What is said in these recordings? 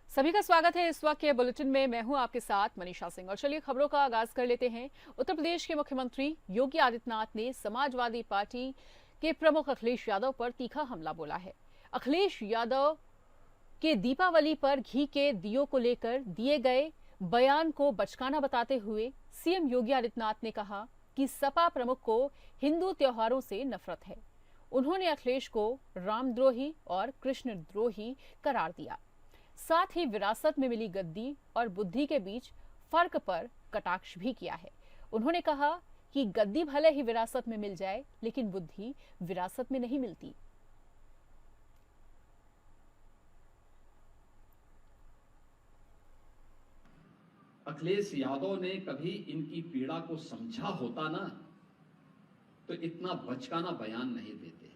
सभी का स्वागत है इस वक्त के बुलेटिन में। मैं हूं आपके साथ मनीषा सिंह और चलिए खबरों का आगाज कर लेते हैं। उत्तर प्रदेश के मुख्यमंत्री योगी आदित्यनाथ ने समाजवादी पार्टी के प्रमुख अखिलेश यादव पर तीखा हमला बोला है। अखिलेश यादव के दीपावली पर घी के दियों को लेकर दिए गए बयान को बचकाना बताते हुए सीएम योगी आदित्यनाथ ने कहा कि सपा प्रमुख को हिंदू त्योहारों से नफरत है। उन्होंने अखिलेश को रामद्रोही और कृष्णद्रोही करार दिया। साथ ही विरासत में मिली गद्दी और बुद्धि के बीच फर्क पर कटाक्ष भी किया है। उन्होंने कहा कि गद्दी भले ही विरासत में मिल जाए, लेकिन बुद्धि विरासत में नहीं मिलती। अखिलेश यादव ने कभी इनकी पीड़ा को समझा होता ना, तो इतना बचकाना बयान नहीं देते।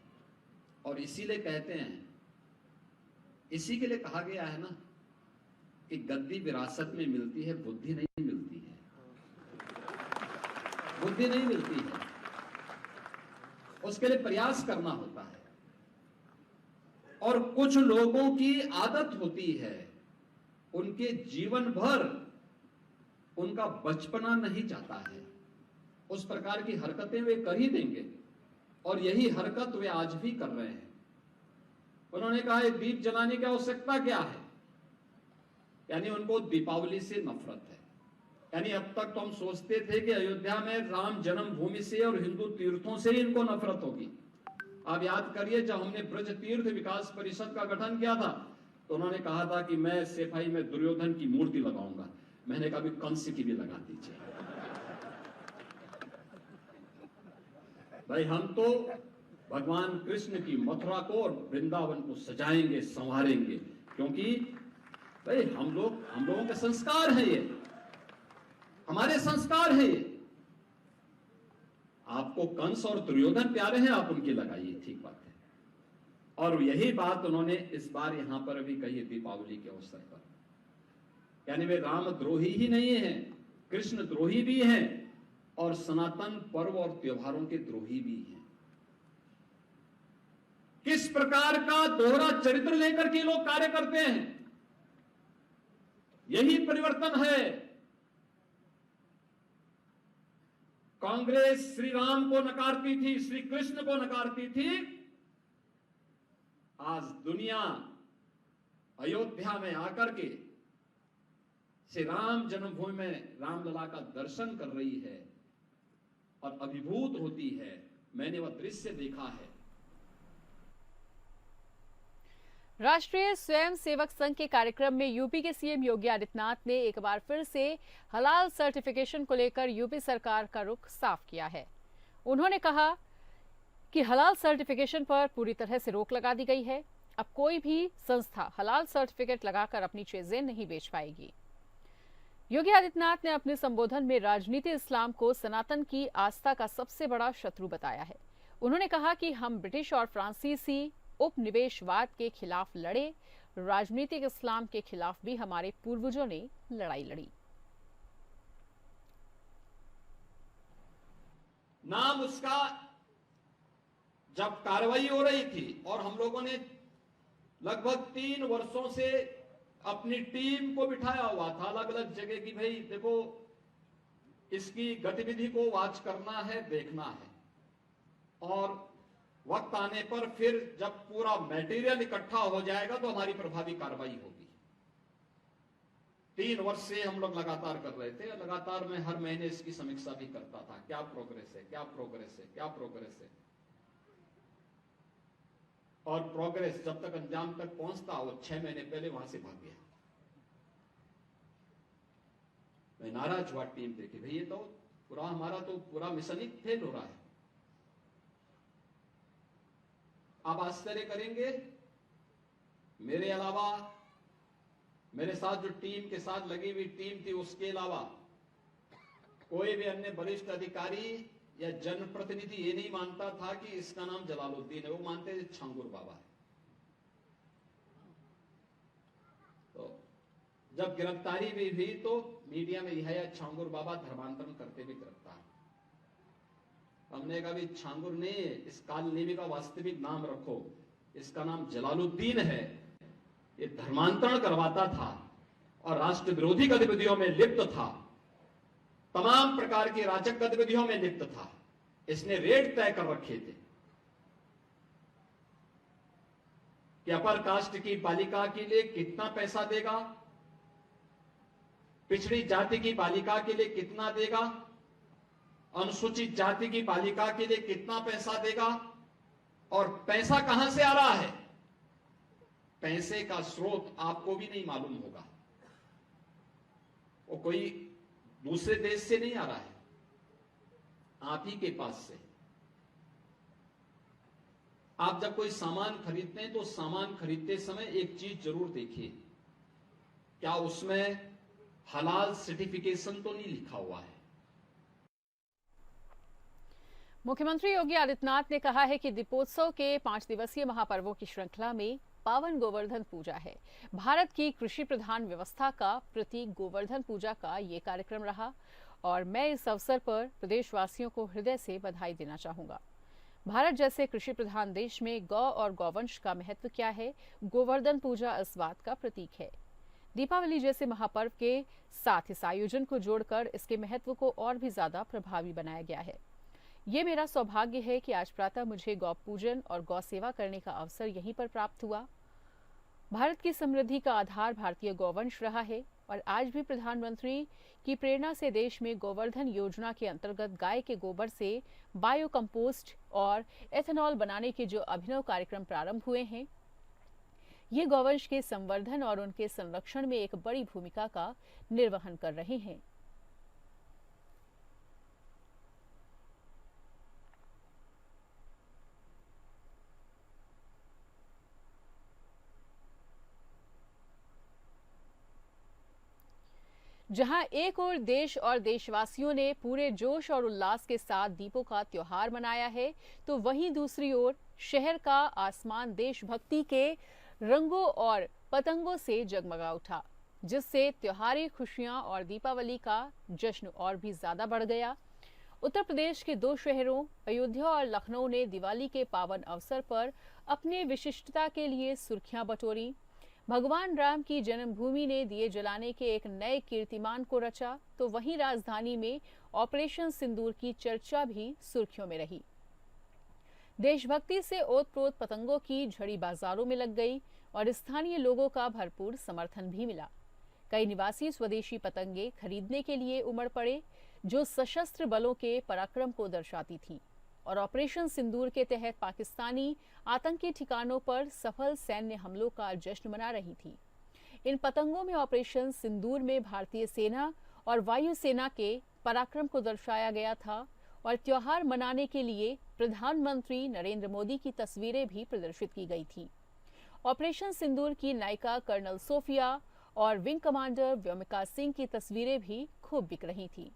और इसीलिए कहते हैं, इसी के लिए कहा गया है ना कि गद्दी विरासत में मिलती है, बुद्धि नहीं मिलती है। बुद्धि नहीं मिलती है, उसके लिए प्रयास करना होता है। और कुछ लोगों की आदत होती है, उनके जीवन भर उनका बचपना नहीं जाता है, उस प्रकार की हरकतें वे कर ही देंगे। और यही हरकत वे आज भी कर रहे हैं। उन्होंने कहा दीप जलाने की आवश्यकता क्या है, यानी उनको दीपावली से नफरत है। यानी अब तक तो हम सोचते थे कि अयोध्या में राम जन्मभूमि से और हिंदू तीर्थों से इनको नफरत होगी। आप याद करिए, जब हमने ब्रज तीर्थ विकास परिषद का गठन किया था तो उन्होंने कहा था कि मैं सफाई में दुर्योधन की मूर्ति लगाऊंगा। मैंने कहा कंस की भी लगा दीजिए। भाई हम तो भगवान कृष्ण की मथुरा को और वृंदावन को सजाएंगे, संवारेंगे, क्योंकि भाई हम लोगों के संस्कार है, ये हमारे संस्कार है। ये आपको कंस और दुर्योधन प्यारे हैं, आप उनकी लगाइए, ठीक बात है। और यही बात उन्होंने इस बार यहां पर भी कही है दीपावली के अवसर पर। यानी वे रामद्रोही ही नहीं हैं, कृष्ण द्रोही भी हैं और सनातन पर्व और त्योहारों के द्रोही भी हैं। किस प्रकार का दोहरा चरित्र लेकर के लोग कार्य करते हैं, यही परिवर्तन है। कांग्रेस श्री राम को नकारती थी, श्री कृष्ण को नकारती थी। आज दुनिया अयोध्या में आकर के श्री राम जन्मभूमि में रामलला का दर्शन कर रही है और अभिभूत होती है। मैंने वह दृश्य देखा है। राष्ट्रीय स्वयं सेवक संघ के कार्यक्रम में यूपी के सीएम योगी आदित्यनाथ ने एक बार फिर से हलाल सर्टिफिकेशन को लेकर यूपी सरकार का रुख साफ किया है। उन्होंने कहा कि हलाल सर्टिफिकेशन पर पूरी तरह से रोक लगा दी गई है। अब कोई भी संस्था हलाल सर्टिफिकेट लगाकर अपनी चीजें नहीं बेच पाएगी। योगी आदित्यनाथ ने अपने संबोधन में राजनीति इस्लाम को सनातन की आस्था का सबसे बड़ा शत्रु बताया है। उन्होंने कहा कि हम ब्रिटिश और फ्रांसीसी उपनिवेशवाद के खिलाफ लड़े, राजनीतिक इस्लाम के खिलाफ भी हमारे पूर्वजों ने लड़ाई लड़ी। नाम उसका जब कार्रवाई हो रही थी और हम लोगों ने लगभग 3 वर्षों से अपनी टीम को बिठाया हुआ था अलग अलग जगह की, भाई देखो इसकी गतिविधि को वॉच करना है, देखना है, और वक्त आने पर फिर जब पूरा मटेरियल इकट्ठा हो जाएगा तो हमारी प्रभावी कार्रवाई होगी। 3 वर्ष से हम लोग लगातार कर रहे थे। लगातार मैं हर महीने इसकी समीक्षा भी करता था, क्या प्रोग्रेस है, क्या प्रोग्रेस है, क्या प्रोग्रेस है। और प्रोग्रेस जब तक अंजाम तक पहुंचता, वो 6 महीने पहले वहां से भाग गया। मैं नाराज हुआ टीम देखे, भाई ये तो हमारा तो पूरा मिशन ही फेल हो रहा है। आप आश्चर्य करेंगे, मेरे अलावा मेरे साथ जो टीम के साथ लगी हुई टीम थी, उसके अलावा कोई भी अन्य वरिष्ठ अधिकारी या जनप्रतिनिधि ये नहीं मानता था कि इसका नाम जलालुद्दीन है। वो मानते थे छांगुर बाबा है। तो जब गिरफ्तारी भी हुई तो मीडिया में यह छांगुर बाबा धर्मांतरण करते भी गिरफ्तार। हमने कहा भी छांगुर नहीं है, इस कालनेमी का वास्तविक नाम रखो, इसका नाम जलालुद्दीन है। ये धर्मांतरण करवाता था। और राष्ट्र विरोधी गतिविधियों में लिप्त था, तमाम प्रकार की राजक गतिविधियों में लिप्त था। इसने रेट तय कर रखे थे कि अपर कास्ट की बालिका के लिए कितना पैसा देगा, पिछड़ी जाति की बालिका के लिए कितना देगा, अनुसूचित जाति की बालिका के लिए कितना पैसा देगा, और पैसा कहां से आ रहा है, पैसे का स्रोत आपको भी नहीं मालूम होगा। वो कोई दूसरे देश से नहीं आ रहा है, आप ही के पास से। आप जब कोई सामान खरीदते हैं तो सामान खरीदते समय एक चीज जरूर देखिए, क्या उसमें हलाल सर्टिफिकेशन तो नहीं लिखा हुआ है। मुख्यमंत्री योगी आदित्यनाथ ने कहा है कि दीपोत्सव के 5 दिवसीय महापर्वों की श्रृंखला में पावन गोवर्धन पूजा है। भारत की कृषि प्रधान व्यवस्था का प्रतीक गोवर्धन पूजा का ये कार्यक्रम रहा और मैं इस अवसर पर प्रदेशवासियों को हृदय से बधाई देना चाहूंगा। भारत जैसे कृषि प्रधान देश में गौ और गौवंश का महत्व क्या है, गोवर्धन पूजा इस बात का प्रतीक है। दीपावली जैसे महापर्व के साथ इस आयोजन को जोड़कर इसके महत्व को और भी ज्यादा प्रभावी बनाया गया है। ये मेरा सौभाग्य है कि आज प्रातः मुझे गौ पूजन और गौ सेवा करने का अवसर यहीं पर प्राप्त हुआ। भारत की समृद्धि का आधार भारतीय गौवंश रहा है और आज भी प्रधानमंत्री की प्रेरणा से देश में गोवर्धन योजना के अंतर्गत गाय के गोबर से बायो कंपोस्ट और एथेनॉल बनाने के जो अभिनव कार्यक्रम प्रारंभ हुए हैं, ये गौवंश के संवर्धन और उनके संरक्षण में एक बड़ी भूमिका का निर्वहन कर रहे हैं। जहां एक ओर देश और देशवासियों ने पूरे जोश और उल्लास के साथ दीपों का त्योहार मनाया है, तो वहीं दूसरी ओर शहर का आसमान देशभक्ति के रंगों और पतंगों से जगमगा उठा, जिससे त्योहारी खुशियां और दीपावली का जश्न और भी ज्यादा बढ़ गया। उत्तर प्रदेश के 2 शहरों अयोध्या और लखनऊ ने दिवाली के पावन अवसर पर अपने विशिष्टता के लिए सुर्खियां बटोरी। भगवान राम की जन्मभूमि ने दिए जलाने के एक नए कीर्तिमान को रचा, तो वहीं राजधानी में ऑपरेशन सिंदूर की चर्चा भी सुर्खियों में रही। देशभक्ति से ओत-प्रोत पतंगों की झड़ी बाजारों में लग गई और स्थानीय लोगों का भरपूर समर्थन भी मिला। कई निवासी स्वदेशी पतंगे खरीदने के लिए उमड़ पड़े, जो सशस्त्र बलों के पराक्रम को दर्शाती थी और ऑपरेशन सिंदूर के तहत पाकिस्तानी आतंकी ठिकानों पर सफल सैन्य हमलों का जश्न मना रही थी। इन पतंगों में ऑपरेशन सिंदूर में भारतीय सेना और वायुसेना के पराक्रम को दर्शाया गया था और त्योहार मनाने के लिए प्रधानमंत्री नरेंद्र मोदी की तस्वीरें भी प्रदर्शित की गई थी। ऑपरेशन सिंदूर की नायिका कर्नल सोफिया और विंग कमांडर व्योमिका सिंह की तस्वीरें भी खूब बिक रही थी।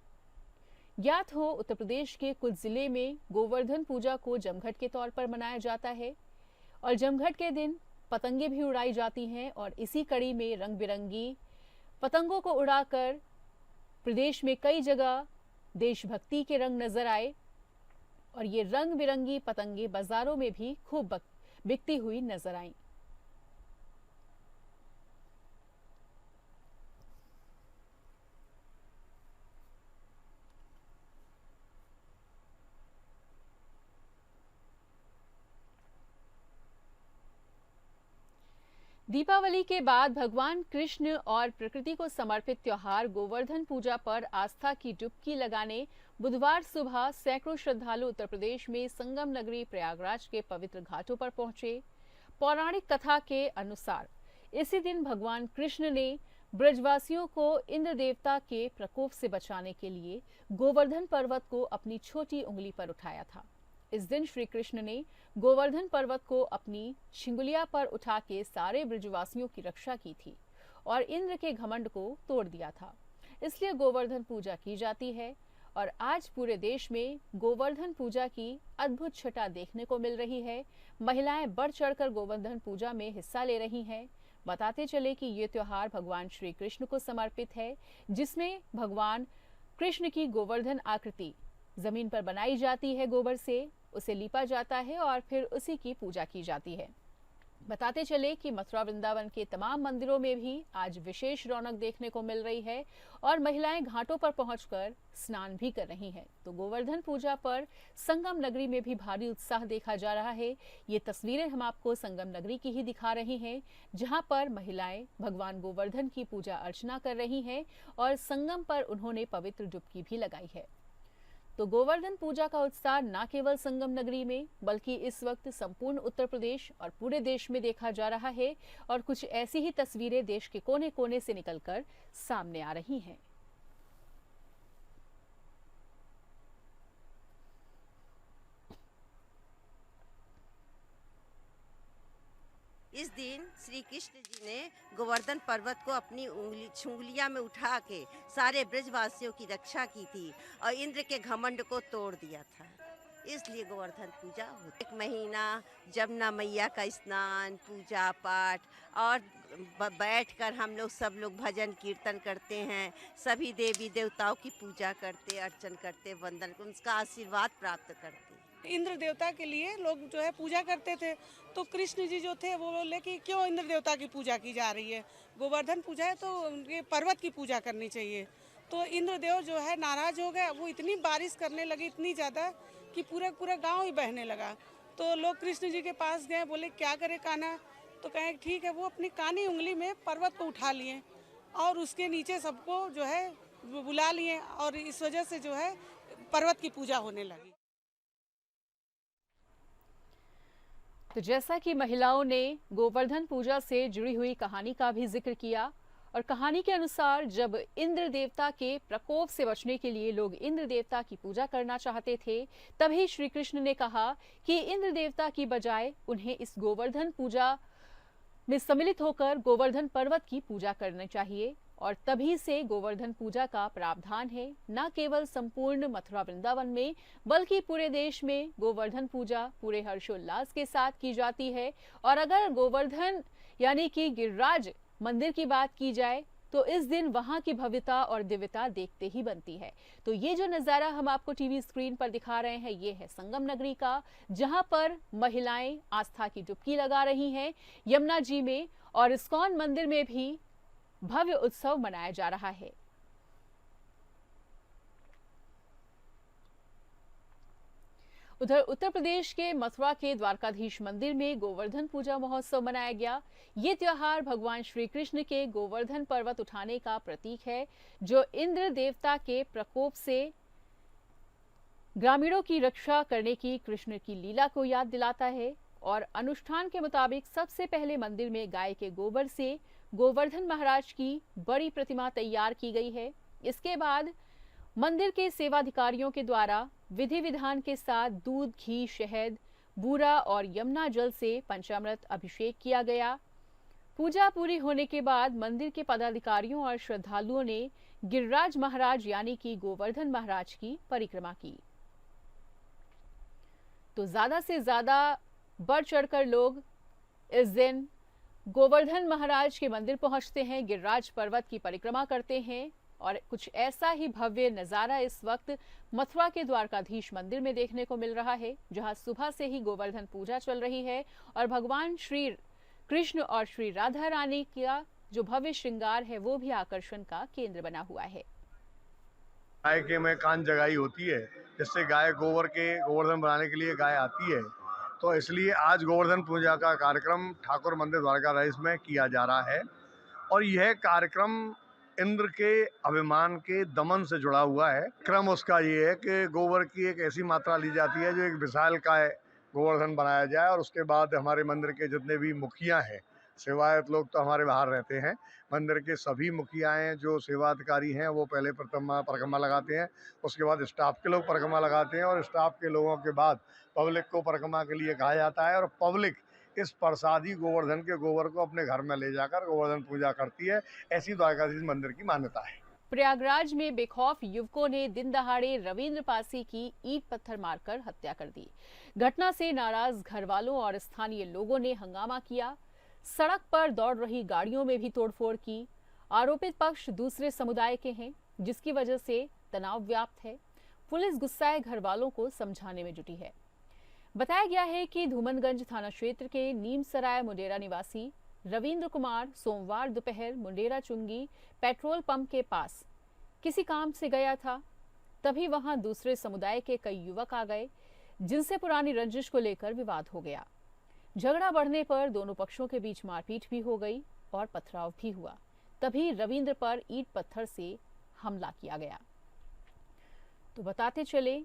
ज्ञात हो, उत्तर प्रदेश के कुछ जिले में गोवर्धन पूजा को जमघट के तौर पर मनाया जाता है और जमघट के दिन पतंगे भी उड़ाई जाती हैं और इसी कड़ी में रंग बिरंगी पतंगों को उड़ाकर प्रदेश में कई जगह देशभक्ति के रंग नजर आए और ये रंग बिरंगी पतंगे बाजारों में भी खूब बिकती हुई नजर आईं। दीपावली के बाद भगवान कृष्ण और प्रकृति को समर्पित त्योहार गोवर्धन पूजा पर आस्था की डुबकी लगाने बुधवार सुबह सैकड़ों श्रद्धालु उत्तर प्रदेश में संगम नगरी प्रयागराज के पवित्र घाटों पर पहुंचे। पौराणिक कथा के अनुसार इसी दिन भगवान कृष्ण ने ब्रजवासियों को इंद्र देवता के प्रकोप से बचाने के लिए गोवर्धन पर्वत को अपनी छोटी उंगली पर उठाया था। इस दिन श्री कृष्ण ने गोवर्धन पर्वत को अपनी छिंगुलिया पर उठा के सारे ब्रजवासियों की रक्षा की थी और इंद्र के घमंड को तोड़ दिया था। इसलिए गोवर्धन पूजा की जाती है और आज पूरे देश में गोवर्धन पूजा की अद्भुत छटा देखने को मिल रही है। महिलाएं बढ़ चढ़कर गोवर्धन पूजा में हिस्सा ले रही हैं। बताते चले कि ये त्योहार भगवान श्री कृष्ण को समर्पित है, जिसमें भगवान कृष्ण की गोवर्धन आकृति जमीन पर बनाई जाती है, गोबर से उसे लीपा जाता है और फिर उसी की पूजा की जाती है। बताते चले कि मथुरा वृंदावन के तमाम मंदिरों में भी आज विशेष रौनक देखने को मिल रही है और महिलाएं घाटों पर पहुंचकर स्नान भी कर रही हैं। तो गोवर्धन पूजा पर संगम नगरी में भी भारी उत्साह देखा जा रहा है। ये तस्वीरें हम आपको संगम नगरी की ही दिखा रहे हैं, जहां पर महिलाएं भगवान गोवर्धन की पूजा अर्चना कर रही हैं और संगम पर उन्होंने पवित्र डुबकी भी लगाई है। तो गोवर्धन पूजा का उत्साह न केवल संगम नगरी में बल्कि इस वक्त संपूर्ण उत्तर प्रदेश और पूरे देश में देखा जा रहा है और कुछ ऐसी ही तस्वीरें देश के कोने कोने से निकलकर सामने आ रही हैं। इस दिन श्री कृष्ण जी ने गोवर्धन पर्वत को अपनी उंगलियां में उठा के सारे ब्रजवासियों की रक्षा की थी और इंद्र के घमंड को तोड़ दिया था। इसलिए गोवर्धन पूजा होती। एक महीना जमुना मैया का स्नान, पूजा पाठ और बैठकर हम लोग सब लोग भजन कीर्तन करते हैं। सभी देवी देवताओं की पूजा करते, अर्चन करते, वंदन उनका आशीर्वाद प्राप्त करते। इंद्र देवता के लिए लोग जो है पूजा करते थे, तो कृष्ण जी जो थे वो बोले कि क्यों इंद्र देवता की पूजा की जा रही है, गोवर्धन पूजा है तो उनके पर्वत की पूजा करनी चाहिए। तो इंद्र देव जो है नाराज हो गए, वो इतनी बारिश करने लगी, इतनी ज़्यादा कि पूरा गांव ही बहने लगा। तो लोग कृष्ण जी के पास गए, बोले क्या करे कान्हा, तो कहे ठीक है। वो अपनी कानी उंगली में पर्वत को उठा लिए और उसके नीचे सबको जो है बुला लिए और इस वजह से जो है पर्वत की पूजा होने लगी। तो जैसा कि महिलाओं ने गोवर्धन पूजा से जुड़ी हुई कहानी का भी जिक्र किया और कहानी के अनुसार जब इंद्र देवता के प्रकोप से बचने के लिए लोग इंद्र देवता की पूजा करना चाहते थे, तभी श्री कृष्ण ने कहा कि इंद्र देवता की बजाय उन्हें इस गोवर्धन पूजा में सम्मिलित होकर गोवर्धन पर्वत की पूजा करनी चाहिए। और तभी से गोवर्धन पूजा का प्रावधान है, न केवल संपूर्ण मथुरा वृंदावन में बल्कि पूरे देश में गोवर्धन पूजा पूरे हर्षोल्लास के साथ की जाती है। और अगर गोवर्धन यानी कि गिरिराज मंदिर की बात की जाए तो इस दिन वहां की भव्यता और दिव्यता देखते ही बनती है। तो ये जो नजारा हम आपको टीवी स्क्रीन पर दिखा रहे हैं, ये है संगम नगरी का, जहां पर महिलाएं आस्था की डुबकी लगा रही हैं यमुना जी में और इस्कॉन मंदिर में भी भव्य उत्सव मनाया जा रहा है। उधर उत्तर प्रदेश के मथुरा के द्वारकाधीश मंदिर में गोवर्धन पूजा महोत्सव मनाया गया। ये त्योहार भगवान श्री कृष्ण के गोवर्धन पर्वत उठाने का प्रतीक है, जो इंद्र देवता के प्रकोप से ग्रामीणों की रक्षा करने की कृष्ण की लीला को याद दिलाता है। और अनुष्ठान के मुताबिक सबसे पहले मंदिर में गाय के गोबर से गोवर्धन महाराज की बड़ी प्रतिमा तैयार की गई है। इसके बाद मंदिर के सेवाधिकारियों के द्वारा विधि विधान के साथ दूध, घी, शहद, बूरा और यमुना जल से पंचामृत अभिषेक किया गया। पूजा पूरी होने के बाद मंदिर के पदाधिकारियों और श्रद्धालुओं ने गिरिराज महाराज यानी कि गोवर्धन महाराज की परिक्रमा की। तो ज्यादा से ज्यादा बढ़ चढ़कर लोग इस दिन गोवर्धन महाराज के मंदिर पहुंचते हैं, गिरिराज पर्वत की परिक्रमा करते हैं। और कुछ ऐसा ही भव्य नजारा इस वक्त मथुरा के द्वारकाधीश मंदिर में देखने को मिल रहा है, जहां सुबह से ही गोवर्धन पूजा चल रही है और भगवान श्री कृष्ण और श्री राधा रानी का जो भव्य श्रृंगार है वो भी आकर्षण का केंद्र बना हुआ है। गाय के में कान जगाई होती है, जिससे गाय गोवर्धन बनाने के लिए गाय आती है। तो इसलिए आज गोवर्धन पूजा का कार्यक्रम ठाकुर मंदिर द्वारकाधीश में किया जा रहा है और यह कार्यक्रम इंद्र के अभिमान के दमन से जुड़ा हुआ है। क्रम उसका ये है कि गोबर की एक ऐसी मात्रा ली जाती है जो एक विशालकाय गोवर्धन बनाया जाए और उसके बाद हमारे मंदिर के जितने भी मुखिया हैं, सेवायत लोग तो हमारे बाहर रहते हैं, मंदिर के सभी मुखियाएँ जो सेवाधिकारी हैं वो पहले परिक्रमा लगाते हैं, उसके बाद स्टाफ के लोग परिक्रमा लगाते हैं और स्टाफ के लोगों के बाद पब्लिक को परिक्रमा के लिए कहा जाता है और पब्लिक इस प्रसादी गोवर्धन के गोबर को अपने घर में ले जाकर गोवर्धन पूजा करती है। ऐसी द्वारकाधीश मंदिर की मान्यता है। प्रयागराज में बेखौफ युवकों ने दिन दहाड़े रविंद्र पासी की ईंट पत्थर मारकर हत्या कर दी। घटना से नाराज घर वालों और स्थानीय लोगों ने हंगामा किया। सड़क पर दौड़ रही गाड़ियों में भी तोड़फोड़ की। आरोपित पक्ष दूसरे समुदाय के हैं, जिसकी वजह से तनाव व्याप्त है। पुलिस गुस्साए घर वालों को समझाने में जुटी है। बताया गया है कि धूमनगंज थाना क्षेत्र के नीमसराय मुंडेरा निवासी रविंद्र कुमार सोमवार दोपहर मुंडेरा चुंगी पेट्रोल पंप के पास किसी काम से गया था। तभी वहां दूसरे समुदाय के कई युवक आ गए, जिनसे पुरानी रंजिश को लेकर विवाद हो गया। झगड़ा बढ़ने पर दोनों पक्षों के बीच मारपीट भी हो गई और पथराव भी हुआ। तभी रविंद्र पर ईंट पत्थर से हमला किया गया। तो बताते चले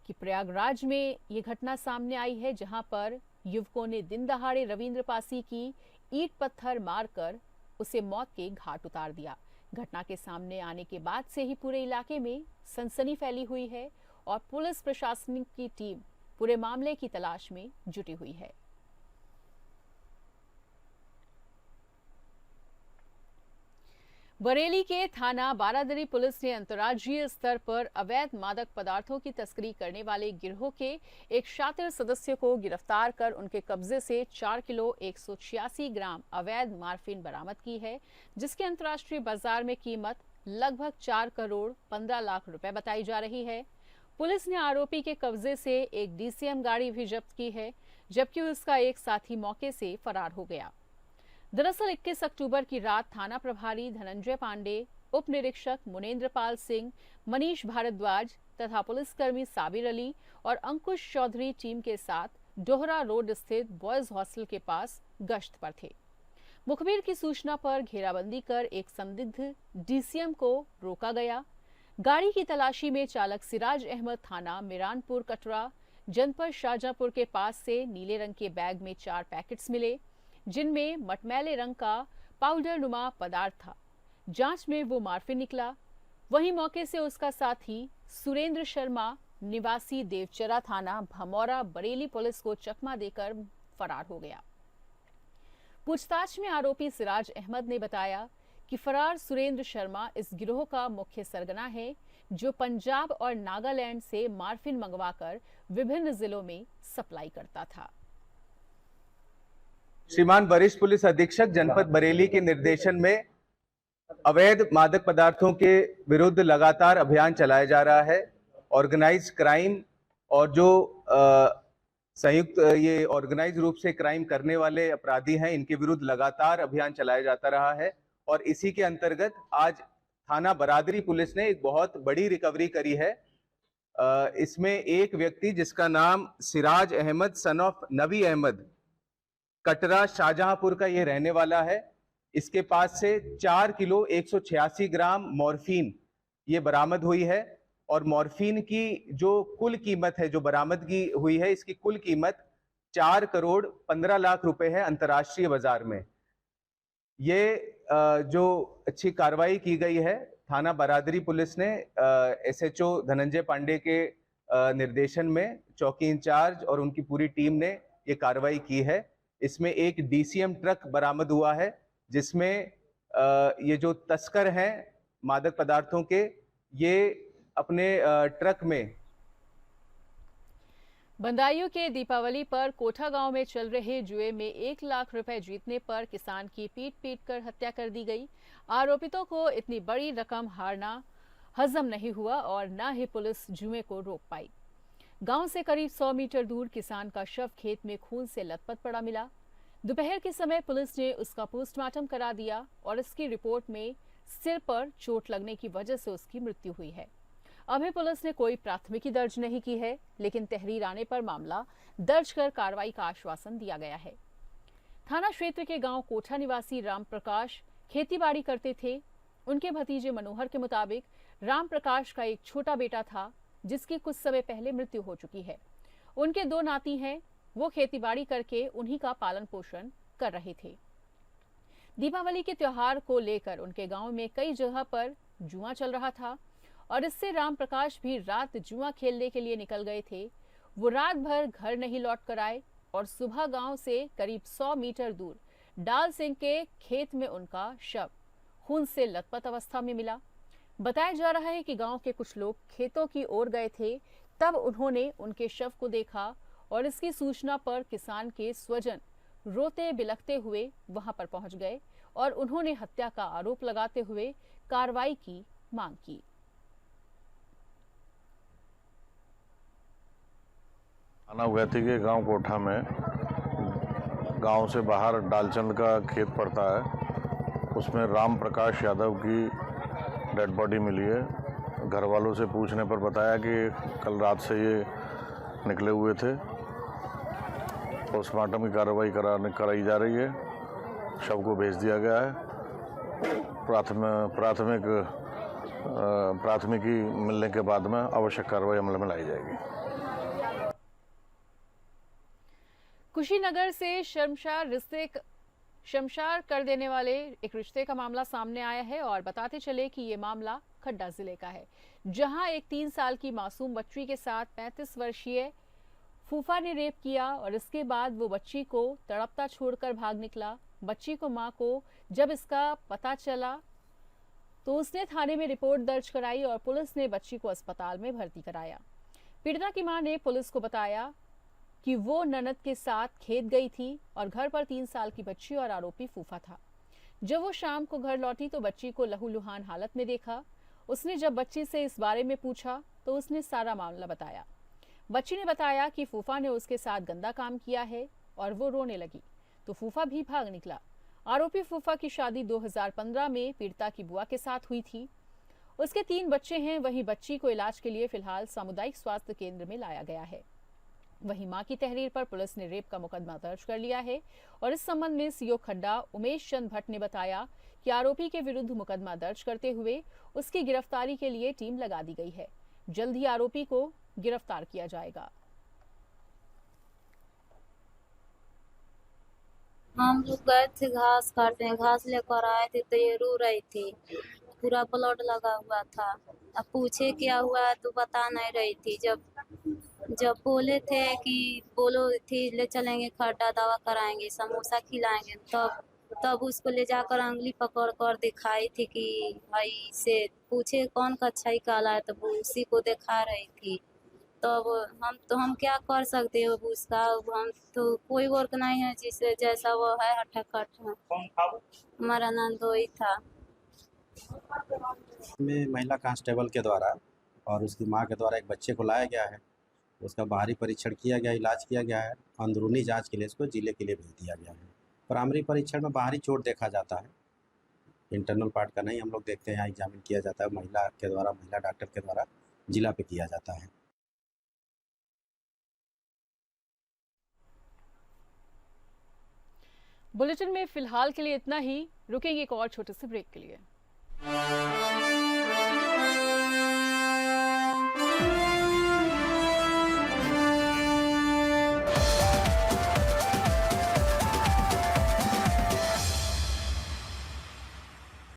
कि प्रयागराज में ये घटना सामने आई है, जहां पर युवकों ने दिन दहाड़े रविंद्र पासी की ईंट पत्थर मारकर उसे मौत के घाट उतार दिया। घटना के सामने आने के बाद से ही पूरे इलाके में सनसनी फैली हुई है और पुलिस प्रशासन की टीम पूरे मामले की तलाश में जुटी हुई है। बरेली के थाना बारादरी पुलिस ने अंतर्राज्यीय स्तर पर अवैध मादक पदार्थों की तस्करी करने वाले गिरोह के एक शातिर सदस्य को गिरफ्तार कर उनके कब्जे से 4 किलो 186 ग्राम अवैध मार्फिन बरामद की है, जिसकी अंतर्राष्ट्रीय बाजार में कीमत लगभग 4 करोड़ 15 लाख रुपए बताई जा रही है। पुलिस ने आरोपी के कब्जे से एक DCM गाड़ी भी जब्त की है, जबकि उसका एक साथी मौके से फरार हो गया। दरअसल 21 अक्टूबर की रात थाना प्रभारी धनंजय पांडे, उप निरीक्षक मुनेंद्र पाल सिंह, मनीष भारद्वाज तथा पुलिसकर्मी साबिर अली और अंकुश चौधरी टीम के साथ डोहरा रोड स्थित बॉयज हॉस्टल के पास गश्त पर थे। मुखबिर की सूचना पर घेराबंदी कर एक संदिग्ध DCM को रोका गया। गाड़ी की तलाशी में चालक सिराज अहमद थाना मिरानपुर कटरा जनपद शाहजहांपुर के पास से नीले रंग के बैग में 4 पैकेट्स मिले, जिनमें मटमैले रंग का पाउडर नुमा पदार्थ था। जांच में वो मार्फिन निकला। वहीं मौके से उसका साथी सुरेंद्र शर्मा निवासी देवचरा थाना भमौरा बरेली पुलिस को चकमा देकर फरार हो गया। पूछताछ में आरोपी सिराज अहमद ने बताया कि फरार सुरेंद्र शर्मा इस गिरोह का मुख्य सरगना है, जो पंजाब और नागालैंड से मार्फिन मंगवाकर विभिन्न जिलों में सप्लाई करता था। श्रीमान वरिष्ठ पुलिस अधीक्षक जनपद बरेली के निर्देशन में अवैध मादक पदार्थों के विरुद्ध लगातार अभियान चलाया जा रहा है। ऑर्गेनाइज क्राइम और जो संयुक्त ये ऑर्गेनाइज रूप से क्राइम करने वाले अपराधी हैं, इनके विरुद्ध लगातार अभियान चलाया जाता रहा है और इसी के अंतर्गत आज थाना बरादरी पुलिस ने एक बहुत बड़ी रिकवरी करी है। इसमें एक व्यक्ति जिसका नाम सिराज अहमद सन ऑफ नबी अहमद कटरा शाहजहांपुर का ये रहने वाला है, इसके पास से 4 किलो 186 ग्राम मॉर्फिन ये बरामद हुई है और मॉर्फिन की जो कुल कीमत है, जो बरामदगी हुई है, इसकी कुल कीमत 4 करोड़ 15 लाख रुपए है अंतर्राष्ट्रीय बाजार में। ये जो अच्छी कार्रवाई की गई है, थाना बरादरी पुलिस ने SHO धनंजय पांडे के निर्देशन में चौकी इंचार्ज और उनकी पूरी टीम ने ये कार्रवाई की है। इसमें एक DCM ट्रक बरामद हुआ है, जिसमें ये जो तस्कर हैं मादक पदार्थों के, ये अपने ट्रक में बंदायूं के दीपावली पर कोठा गांव में चल रहे जुए में 1 लाख रुपए जीतने पर किसान की पीट कर हत्या कर दी गई। आरोपितों को इतनी बड़ी रकम हारना हजम नहीं हुआ और न ही पुलिस जुए को रोक पाई। गांव से करीब 100 मीटर दूर किसान का शव खेत में खून से लथपथ पड़ा मिला। दोपहर के समय पुलिस ने उसका पोस्टमार्टम करा दिया और इसकी रिपोर्ट में सिर पर चोट लगने की वजह से उसकी मृत्यु हुई है। अभी पुलिस ने कोई प्राथमिकी दर्ज नहीं की है, लेकिन तहरीर आने पर मामला दर्ज कर कार्रवाई का आश्वासन दिया गया है। थाना क्षेत्र के गांव कोठा निवासी राम प्रकाश खेतीबाड़ी करते थे। उनके भतीजे मनोहर के मुताबिक राम प्रकाश का एक छोटा बेटा था, जिसकी कुछ समय पहले मृत्यु हो चुकी है। उनके 2 नाती हैं, वो खेतीबाड़ी करके उन्हीं का पालन पोषण कर रहे थे। दीपावली के त्योहार को लेकर उनके गांव में कई जगह पर जुआ चल रहा था और इससे राम प्रकाश भी रात जुआ खेलने के लिए निकल गए थे। वो रात भर घर नहीं लौट कर आए और सुबह गांव से करीब 100 मीटर दूर डाल सिंह के खेत में उनका शव खून से लथपथ अवस्था में मिला। बताया जा रहा है कि गांव के कुछ लोग खेतों की ओर गए थे, तब उन्होंने उनके शव को देखा और इसकी सूचना पर किसान के स्वजन रोते बिलखते हुए वहां पर पहुंच गए और उन्होंने हत्या का आरोप लगाते हुए कार्रवाई की मांग की। थाना उगैती के गांव कोठा में गांव से बाहर डालचंद का खेत पड़ता है, उसमें राम प्रकाश यादव की डेड बॉडी मिली है। घर वालों से पूछने पर बताया कि कल रात से ये निकले हुए थे। पोस्टमार्टम की कार्रवाई कराई जा रही है। शव को भेज दिया गया है। प्राथमिकी मिलने के बाद में आवश्यक कार्रवाई अमल में लाई जाएगी। कुशीनगर से शर्मसार कर देने वाले एक रिश्ते का मामला सामने आया है और बताते चले कि ये मामला खड्डा जिले का है, जहां एक 3 साल की मासूम बच्ची के साथ 35 वर्षीय फूफा ने रेप किया और इसके बाद वो बच्ची को तड़पता छोड़कर भाग निकला। बच्ची को मां को जब इसका पता चला तो उसने थाने में रिपोर्ट दर्ज कराई और पुलिस ने बच्ची को अस्पताल में भर्ती कराया। पीड़िता की मां ने पुलिस को बताया कि वो ननद के साथ खेत गई थी और घर पर 3 साल की बच्ची और आरोपी फूफा था। जब वो शाम को घर लौटी तो बच्ची को लहूलुहान हालत में देखा। उसने जब बच्ची से इस बारे में पूछा तो उसने सारा मामला बताया। बच्ची ने बताया कि फूफा ने उसके साथ गंदा काम किया है और वो रोने लगी तो फूफा भी भाग निकला। आरोपी फूफा की शादी 2015 में पीड़िता की बुआ के साथ हुई थी। उसके 3 बच्चे हैं। वहीं बच्ची को इलाज के लिए फिलहाल सामुदायिक स्वास्थ्य केंद्र में लाया गया है। वहीं मां की तहरीर पर पुलिस ने रेप का मुकदमा दर्ज कर लिया है और इस संबंध में सीओ खड्डा उमेश चंद भट्ट ने बताया कि आरोपी के विरुद्ध मुकदमा दर्ज करते हुए उसकी गिरफ्तारी के लिए टीम लगा दी गई है। जल्द ही आरोपी को गिरफ्तार किया जाएगा। हम लोग गए थे घास काटने, घास लेकर आए थे तो ये रो रही थी, पूरा ब्लड लगा हुआ था। अब पूछे क्या हुआ है तो बता नहीं रही थी। जब बोले थे कि बोलो थी ले चलेंगे खड्डा, दवा कराएंगे, समोसा खिलाएंगे, तब उसको ले जाकर अंगली पकड़ कर दिखाई थी कि भाई से पूछे कौन कच्छाई काला है तो वो उसी को दिखा रही थी। तब हम क्या कर सकते हैं उसका, हम तो कोई वर्क नहीं है जिसे जैसा वो है हट्ठा कट्ठा। हमारा नंदोई था। में महिला कांस्टेबल के द्वारा और उसकी मां के द्वारा एक बच्चे को लाया गया है। उसका बाहरी परीक्षण किया गया, इलाज किया गया है। अंदरूनी जांच के लिए इसको जिले के लिए भेज दिया गया है। प्राइमरी परीक्षण में बाहरी चोट देखा जाता है, इंटरनल पार्ट का नहीं हम लोग देखते हैं। यहाँ एग्जामिन किया जाता है महिला के द्वारा, महिला डॉक्टर के द्वारा जिला पे किया जाता है। बुलेटिन में फिलहाल के लिए इतना ही। रुकेंगे एक और छोटे से ब्रेक के लिए।